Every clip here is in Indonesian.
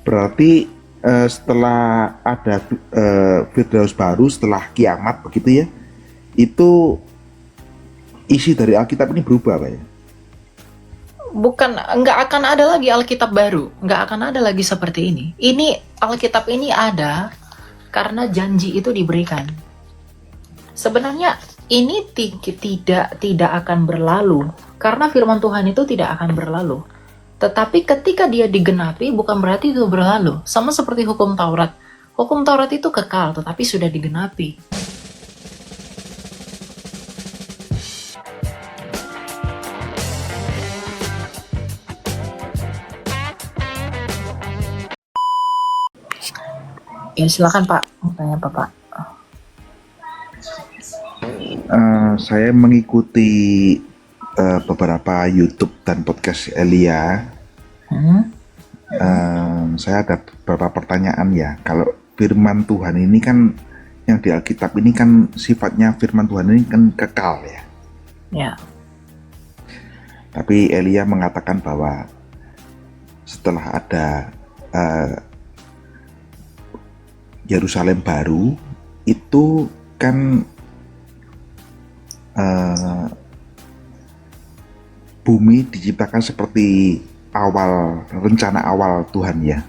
Berarti setelah ada Firdaus baru setelah kiamat begitu ya, itu isi dari Alkitab ini berubah Pak ya? Bukan, nggak akan ada lagi Alkitab baru, nggak akan ada lagi seperti ini. Ini Alkitab ini ada karena janji itu diberikan. Sebenarnya ini tidak akan berlalu karena firman Tuhan itu tidak akan berlalu. Tetapi ketika dia digenapi bukan berarti itu berlalu. Sama seperti hukum Taurat. Hukum Taurat itu kekal tetapi sudah digenapi. Ya silakan Pak, mau tanya apa Pak? Saya mengikuti beberapa YouTube dan podcast Elia. Saya ada beberapa pertanyaan ya. Kalau firman Tuhan ini kan yang di Alkitab ini kan sifatnya firman Tuhan ini kan kekal ya. Ya. Tapi Elia mengatakan bahwa setelah ada Yerusalem baru itu kan bumi diciptakan seperti rencana awal Tuhan ya,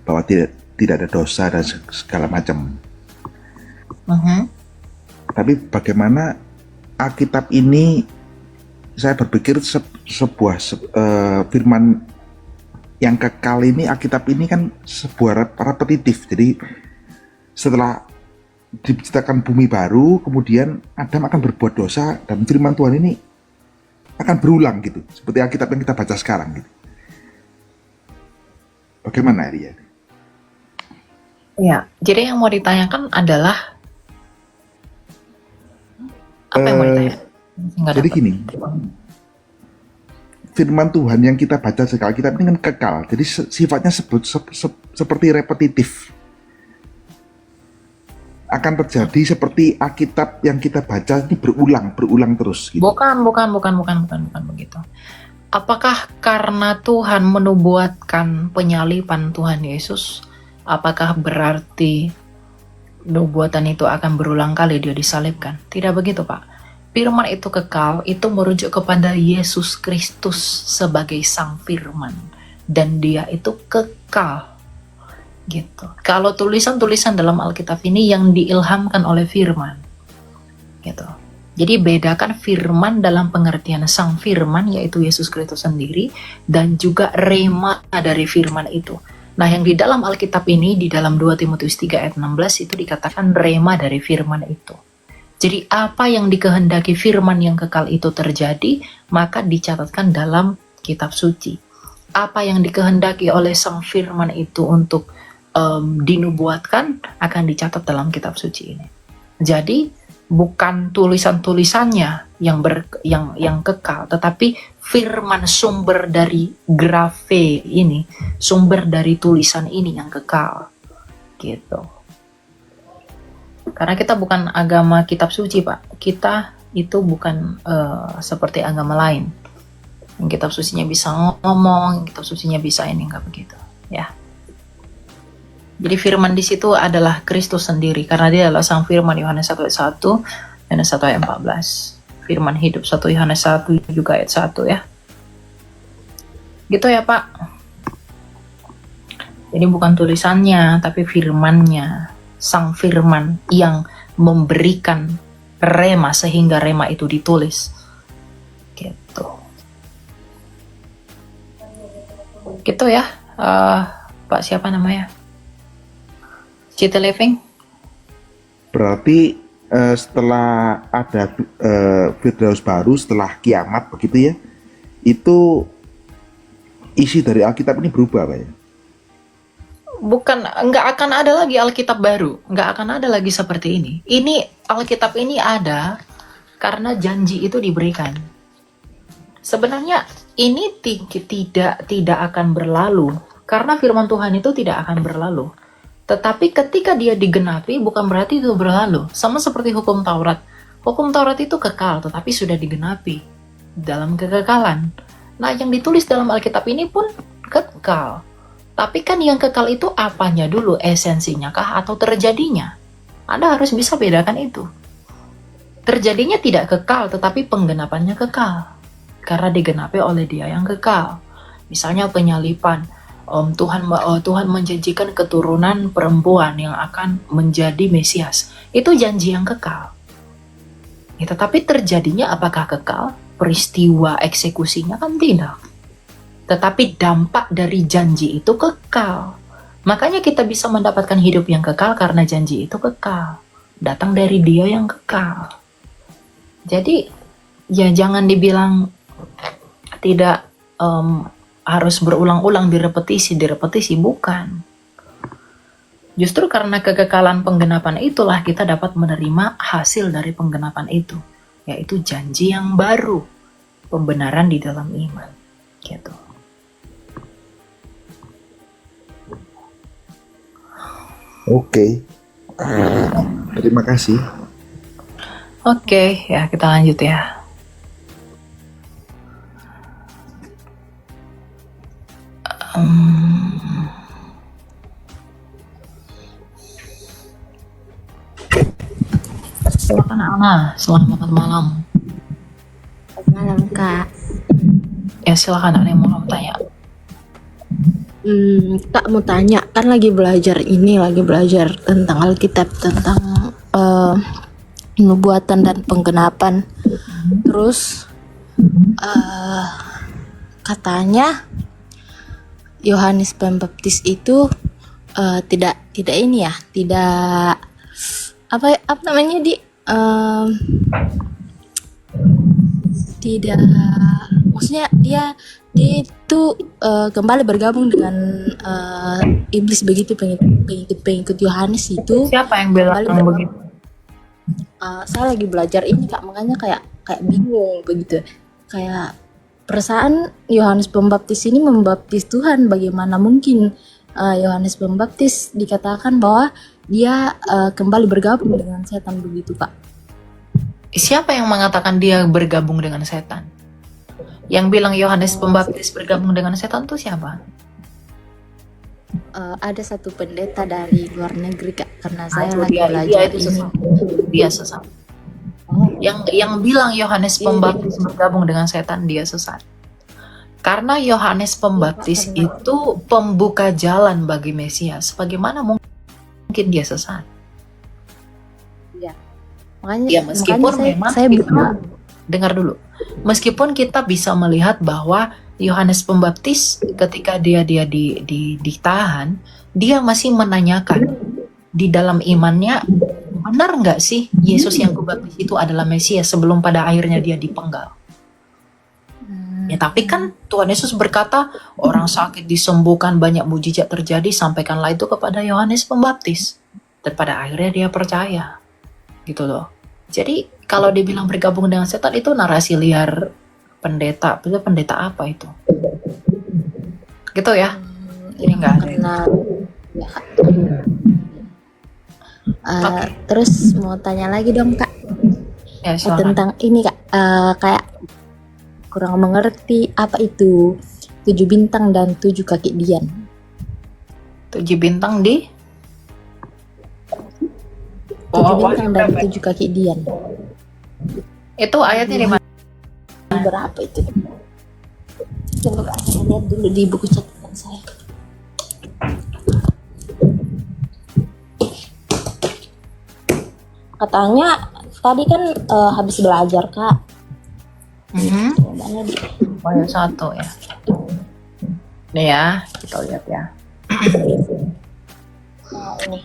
bahwa tidak ada dosa dan segala macam. Tapi bagaimana Alkitab ini, saya berpikir sebuah firman yang kekal ini, Alkitab ini kan sebuah repetitif. Jadi setelah diciptakan bumi baru, kemudian Adam akan berbuat dosa dan firman Tuhan ini akan berulang gitu, seperti Alkitab yang kita baca sekarang gitu. Bagaimana Elia? Ya, jadi yang mau ditanyakan adalah apa yang mau ditanya? Jadi gini, firman Tuhan yang kita baca sekarang Alkitab ini kan kekal, jadi sifatnya seperti repetitif. Akan terjadi seperti Alkitab yang kita baca ini berulang terus gitu. Bukan begitu. Apakah karena Tuhan menubuatkan penyaliban Tuhan Yesus, apakah berarti nubuatan itu akan berulang kali dia disalibkan? Tidak begitu, Pak. Firman itu kekal, itu merujuk kepada Yesus Kristus sebagai Sang Firman, dan dia itu kekal. Gitu. Kalau tulisan-tulisan dalam Alkitab ini yang diilhamkan oleh firman, gitu. Jadi bedakan firman dalam pengertian Sang Firman, yaitu Yesus Kristus sendiri, dan juga rema dari firman itu. Nah, yang di dalam Alkitab ini, di dalam 2 Timotius 3 ayat 16 itu dikatakan rema dari firman itu. Jadi apa yang dikehendaki firman yang kekal itu terjadi, maka dicatatkan dalam kitab suci. Apa yang dikehendaki oleh Sang Firman itu untuk dinubuatkan akan dicatat dalam kitab suci ini. Jadi bukan tulisan-tulisannya yang kekal, tetapi firman, sumber dari grafe ini, sumber dari tulisan ini yang kekal, gitu. Karena kita bukan agama kitab suci, Pak. Kita itu bukan seperti agama lain. Yang kitab sucinya bisa ngomong, yang kitab sucinya bisa ini, enggak begitu, ya. Jadi firman di situ adalah Kristus sendiri, karena dia adalah Sang Firman, Yohanes 1 ayat 1, Yohanes 1 ayat 14. Firman hidup 1 Yohanes 1 juga ayat 1 ya. Gitu ya Pak. Jadi bukan tulisannya, tapi firmannya, Sang Firman yang memberikan rema sehingga rema itu ditulis. Gitu. Gitu ya. Pak siapa namanya? City Living. Berarti setelah ada Firdaus baru setelah kiamat begitu ya, itu isi dari Alkitab ini berubah Pak ya? Bukan, nggak akan ada lagi Alkitab baru, nggak akan ada lagi seperti ini. Ini Alkitab ini ada karena janji itu diberikan. Sebenarnya ini tidak akan berlalu karena firman Tuhan itu tidak akan berlalu. Tetapi ketika dia digenapi bukan berarti itu berlalu. Sama seperti hukum Taurat. Hukum Taurat itu kekal tetapi sudah digenapi dalam kekekalan. Nah, yang ditulis dalam Alkitab ini pun kekal. Tapi kan yang kekal itu apanya dulu? Esensinya kah atau terjadinya? Anda harus bisa bedakan itu. Terjadinya tidak kekal, tetapi penggenapannya kekal. Karena digenapi oleh Dia yang kekal. Misalnya penyalipan. Tuhan menjanjikan keturunan perempuan yang akan menjadi Mesias. Itu janji yang kekal. Ya, tetapi terjadinya apakah kekal? Peristiwa eksekusinya kan tidak. Tetapi dampak dari janji itu kekal. Makanya kita bisa mendapatkan hidup yang kekal karena janji itu kekal. Datang dari Dia yang kekal. Jadi ya jangan dibilang tidak harus berulang-ulang direpetisi, bukan. Justru karena kekekalan penggenapan itulah kita dapat menerima hasil dari penggenapan itu, yaitu janji yang baru, pembenaran di dalam iman. Gitu. Oke. Terima kasih. Oke, ya kita lanjut ya. Silakan Ana, selamat malam. Malam Kak. Ya silakan, ada yang mau kamu tanya. Kak mau tanya, kan lagi belajar tentang Alkitab, tentang nubuatan dan penggenapan. Terus katanya Yohanes Pembaptis itu tidak ini ya, tidak apa namanya tidak, maksudnya dia itu kembali bergabung dengan iblis begitu, pengikut Yohanes itu. Siapa yang bilang begitu? Saya lagi belajar ini Kak, makanya kayak bingung begitu, kayak perasaan Yohanes Pembaptis ini membaptis Tuhan, bagaimana mungkin Yohanes Pembaptis dikatakan bahwa dia kembali bergabung dengan setan begitu Kak? Siapa yang mengatakan dia bergabung dengan setan? Yang bilang Yohanes Pembaptis bergabung dengan setan tuh siapa? Ada satu pendeta dari luar negeri Kak, karena saya lagi Dia belajar itu ini. sesat. Dia sesat. Yang bilang Yohanes Pembaptis bergabung dengan setan, dia sesat. Karena Yohanes Pembaptis itu pembuka jalan bagi Mesias. Bagaimana mungkin dia sesat? Makanya, Ya meskipun memang saya dengar dulu. Meskipun kita bisa melihat bahwa Yohanes Pembaptis ketika dia ditahan, dia masih menanyakan di dalam imannya, benar nggak sih Yesus yang kubaptis itu adalah Mesias, sebelum pada akhirnya dia dipenggal. Ya, tapi kan Tuhan Yesus berkata, orang sakit disembuhkan, banyak mujizat terjadi, sampaikanlah itu kepada Yohanes Pembaptis. Dan pada akhirnya dia percaya. Gitu loh. Jadi kalau dibilang bergabung dengan setan itu narasi liar pendeta. Itu pendeta apa itu? Gitu ya. Jadi enggak ada. karena terus mau tanya lagi dong Kak, Ya, silakan. tentang ini Kak, kayak kurang mengerti apa itu 7 bintang dan 7 kaki Dian. 7 bintang di 7 bintang dan 7 kaki Dian. itu ayatnya di mana? Berapa itu? Coba Kak, saya lihat dulu di buku catatan saya. Katanya tadi kan habis belajar Kak. Jawabannya di Ayat 1 ya. Nih ya, kita lihat ya. ini.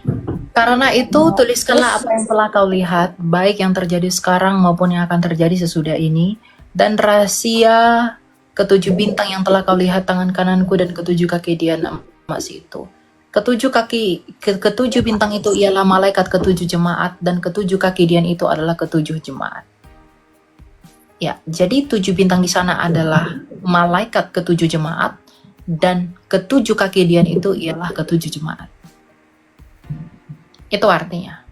Karena itu tuliskanlah apa yang telah kau lihat, baik yang terjadi sekarang maupun yang akan terjadi sesudah ini, dan rahasia ketujuh bintang yang telah kau lihat tangan kananku dan ketujuh kaki Dian emas itu. Ketujuh bintang itu ialah malaikat ketujuh jemaat, dan ketujuh kaki Dian itu adalah ketujuh jemaat. Ya, jadi 7 bintang di sana adalah malaikat ketujuh jemaat, dan ketujuh kaki Dian itu ialah ketujuh jemaat. Itu artinya.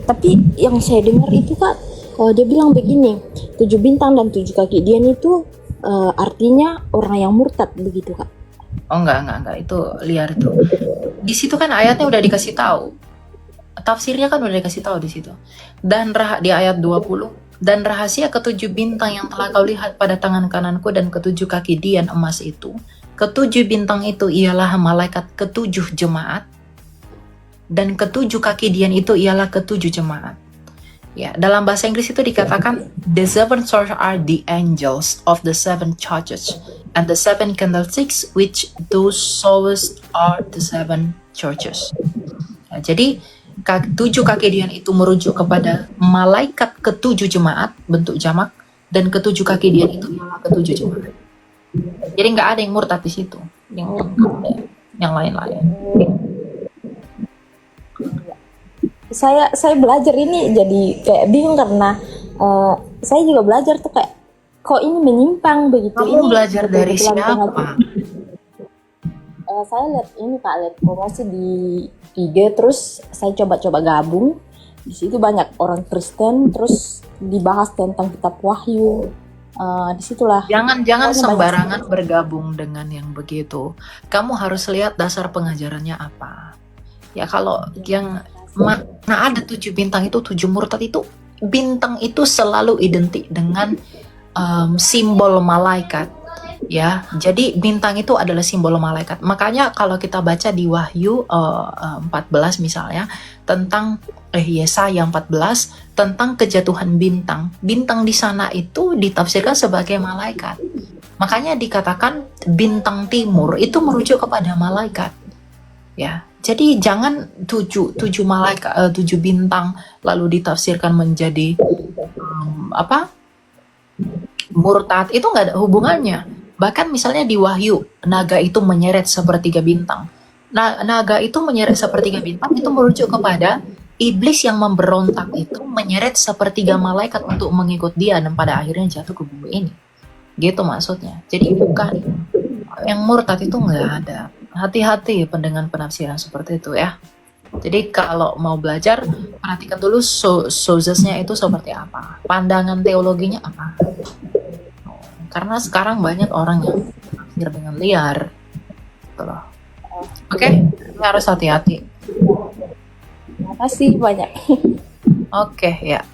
Tapi yang saya dengar itu Kak, kalau dia bilang begini, 7 bintang dan 7 kaki Dian itu artinya orang yang murtad begitu Kak. Oh enggak, itu liar itu. Di situ kan ayatnya udah dikasih tahu. Tafsirnya kan udah dikasih tahu di situ. Dan di ayat 20, dan rahasia ketujuh bintang yang telah kau lihat pada tangan kananku dan ketujuh kaki dian emas itu. Ketujuh bintang itu ialah malaikat ketujuh jemaat, dan ketujuh kaki dian itu ialah ketujuh jemaat. Ya, dalam bahasa Inggris itu dikatakan the seven stars are the angels of the seven churches, and the seven candlesticks which those stars are the seven churches. Ya, jadi tujuh kaki dian itu merujuk kepada malaikat ketujuh jemaat, bentuk jamak, dan ketujuh kaki dian itu ialah ketujuh jemaat. Jadi nggak ada yang murtad di situ, yang lain-lain. Saya belajar ini jadi kayak bingung karena saya juga belajar tuh kayak kok ini menyimpang begitu. Kamu Ini belajar dari betul-betulan siapa? saya lihat ini Kak, lihat promosi di IG, terus saya coba-coba gabung. Di situ banyak orang Kristen, terus dibahas tentang kitab Wahyu. Disitulah. Jangan Pokoknya sembarangan bergabung dengan yang begitu. Kamu harus lihat dasar pengajarannya apa. Ya kalau yang mana ada 7 bintang itu 7 murtad itu, bintang itu selalu identik dengan simbol malaikat. Ya, jadi bintang itu adalah simbol malaikat. Makanya kalau kita baca di Wahyu 14 misalnya tentang Yesaya 14 tentang kejatuhan bintang. Bintang di sana itu ditafsirkan sebagai malaikat. Makanya dikatakan bintang timur itu merujuk kepada malaikat. Ya. Jadi jangan 7 malaikat 7 bintang lalu ditafsirkan menjadi murtad, itu nggak ada hubungannya. Bahkan misalnya di Wahyu, naga itu menyeret sepertiga bintang. Nah, naga itu menyeret sepertiga bintang itu merujuk kepada iblis yang memberontak itu menyeret sepertiga malaikat untuk mengikut dia dan pada akhirnya jatuh ke bumi ini. Gitu maksudnya. Jadi bukan yang murtad itu nggak ada. Hati-hati dengan penafsiran seperti itu ya. Jadi kalau mau belajar, perhatikan dulu sources-nya itu seperti apa. Pandangan teologinya apa. Karena sekarang banyak orang yang menafsir dengan liar. Gitu loh. Oke, harus hati-hati. Terima kasih banyak. Oke, ya.